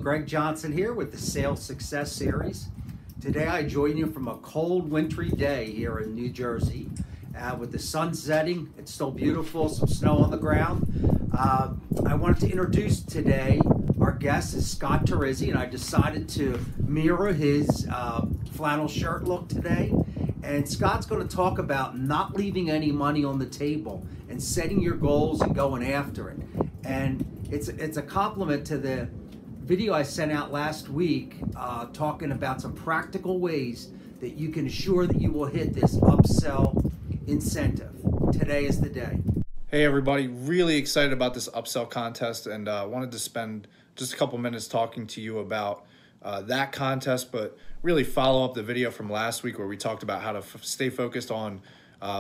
Greg Johnson here with the Sales Success Series. Today I join you from a cold, wintry day here in New Jersey. With the sun setting, it's still beautiful, some snow on the ground. I wanted to introduce today, our guest is Scott Terrizzi, and I decided to mirror his flannel shirt look today. And Scott's going to talk about not leaving any money on the table and setting your goals and going after it. And it's a compliment to the video I sent out last week talking about some practical ways that you can ensure that you will hit this upsell incentive. Today is the day. Hey everybody, really excited about this upsell contest, and wanted to spend just a couple minutes talking to you about that contest, but really follow up the video from last week where we talked about how to stay focused on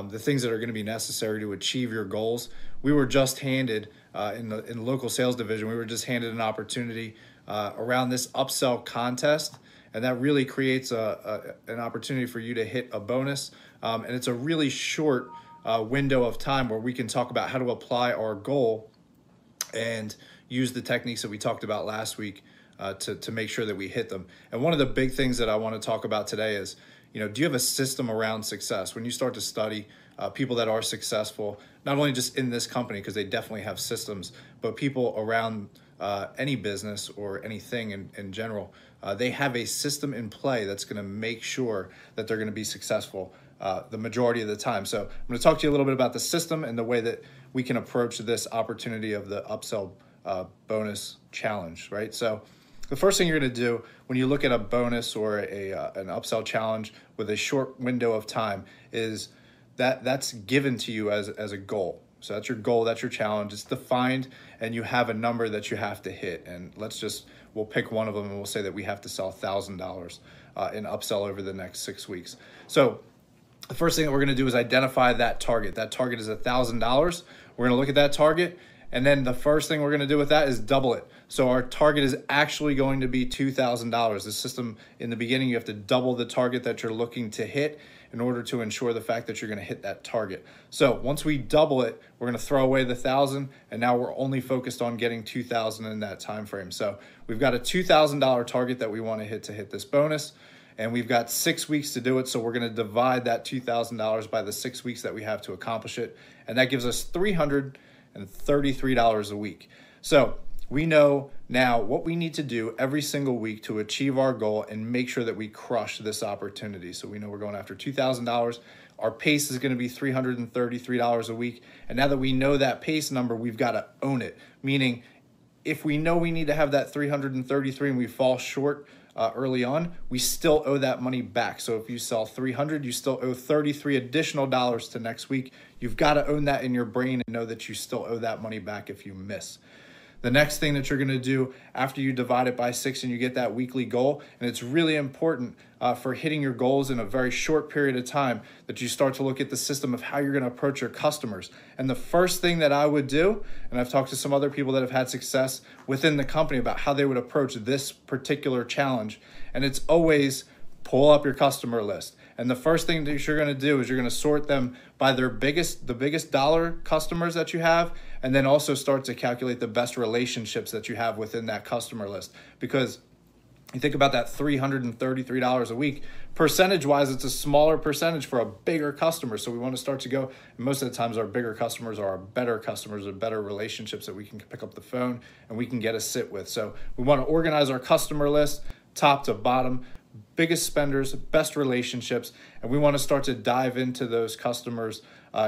the things that are going to be necessary to achieve your goals. We were just handed, in the local sales division, we were just handed an opportunity around this upsell contest, and that really creates an opportunity for you to hit a bonus, and it's a really short window of time where we can talk about how to apply our goal and use the techniques that we talked about last week to make sure that we hit them. And one of the big things that I want to talk about today is, do you have a system around success? When you start to study people that are successful, not only just in this company, because they definitely have systems, but people around any business or anything in general, they have a system in play that's going to make sure that they're going to be successful the majority of the time. So I'm going to talk to you a little bit about the system and the way that we can approach this opportunity of the upsell bonus challenge, right? So the first thing you're going to do when you look at a bonus or an upsell challenge with a short window of time is that's given to you as a goal. So that's your goal, that's your challenge. It's defined, and you have a number that you have to hit. And we'll pick one of them, and we'll say that we have to sell $1,000 in upsell over the next 6 weeks. So the first thing that we're going to do is identify that target. That target is $1,000. We're going to look at that target, and then the first thing we're going to do with that is double it. So our target is actually going to be $2,000. The system, in the beginning, you have to double the target that you're looking to hit in order to ensure the fact that you're going to hit that target. So once we double it, we're going to throw away the 1,000, and now we're only focused on getting 2,000 in that time frame. So we've got a $2,000 target that we want to hit this bonus, and we've got 6 weeks to do it. So we're going to divide that $2,000 by the 6 weeks that we have to accomplish it, and that gives us $333 a week. So we know now what we need to do every single week to achieve our goal and make sure that we crush this opportunity. So we know we're going after $2,000. Our pace is going to be $333 a week. And now that we know that pace number, we've got to own it. Meaning, if we know we need to have that 333 and we fall short early on, we still owe that money back. So if you sell 300, you still owe 33 additional dollars to next week. You've got to own that in your brain and know that you still owe that money back if you miss. The next thing that you're going to do after you divide it by 6 and you get that weekly goal, and it's really important for hitting your goals in a very short period of time, that you start to look at the system of how you're going to approach your customers. And the first thing that I would do, and I've talked to some other people that have had success within the company about how they would approach this particular challenge, and it's always pull up your customer list. And the first thing that you're going to do is you're going to sort them by the biggest dollar customers that you have, and then also start to calculate the best relationships that you have within that customer list. Because you think about that $333 a week, percentage-wise, it's a smaller percentage for a bigger customer. So we want to start to go, and most of the times our bigger customers are our better customers, or better relationships that we can pick up the phone and we can get a sit with. So we want to organize our customer list top to bottom, biggest spenders, best relationships, and we want to start to dive into those customers'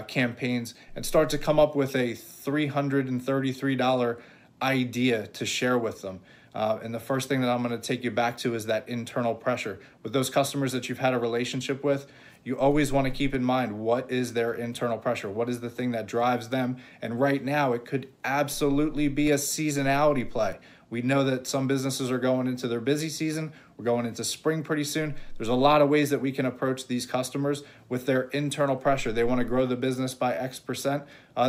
campaigns and start to come up with a $333 idea to share with them. And the first thing that I'm going to take you back to is that internal pressure. With those customers that you've had a relationship with, you always want to keep in mind, what is their internal pressure? What is the thing that drives them? And right now, it could absolutely be a seasonality play. We know that some businesses are going into their busy season. We're going into spring pretty soon. There's a lot of ways that we can approach these customers with their internal pressure. They want to grow the business by X%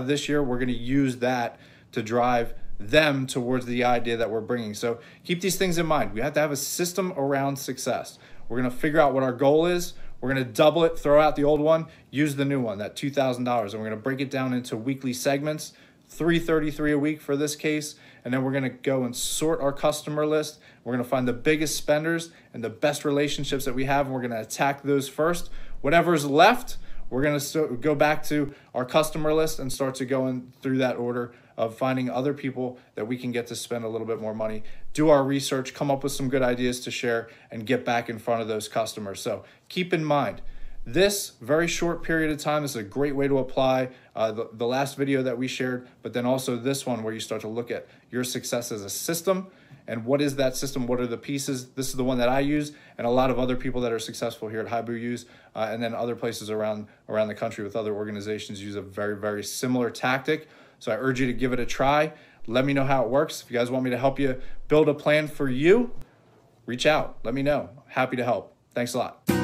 this year. We're going to use that to drive them towards the idea that we're bringing. So keep these things in mind. We have to have a system around success. We're going to figure out what our goal is. We're going to double it, throw out the old one, use the new one, that $2,000. And we're going to break it down into weekly segments, $333 a week for this case, and then we're going to go and sort our customer list. We're going to find the biggest spenders and the best relationships that we have, and we're going to attack those first. Whatever's left, we're going to go back to our customer list and start to go in through that order of finding other people that we can get to spend a little bit more money, do our research, come up with some good ideas to share, and get back in front of those customers. So keep in mind, this very short period of time is a great way to apply the last video that we shared, but then also this one where you start to look at your success as a system. And what is that system? What are the pieces? This is the one that I use, and a lot of other people that are successful here at Haibu use, and then other places around the country with other organizations use a very, very similar tactic. So I urge you to give it a try. Let me know how it works. If you guys want me to help you build a plan for you, reach out. Let me know. Happy to help. Thanks a lot.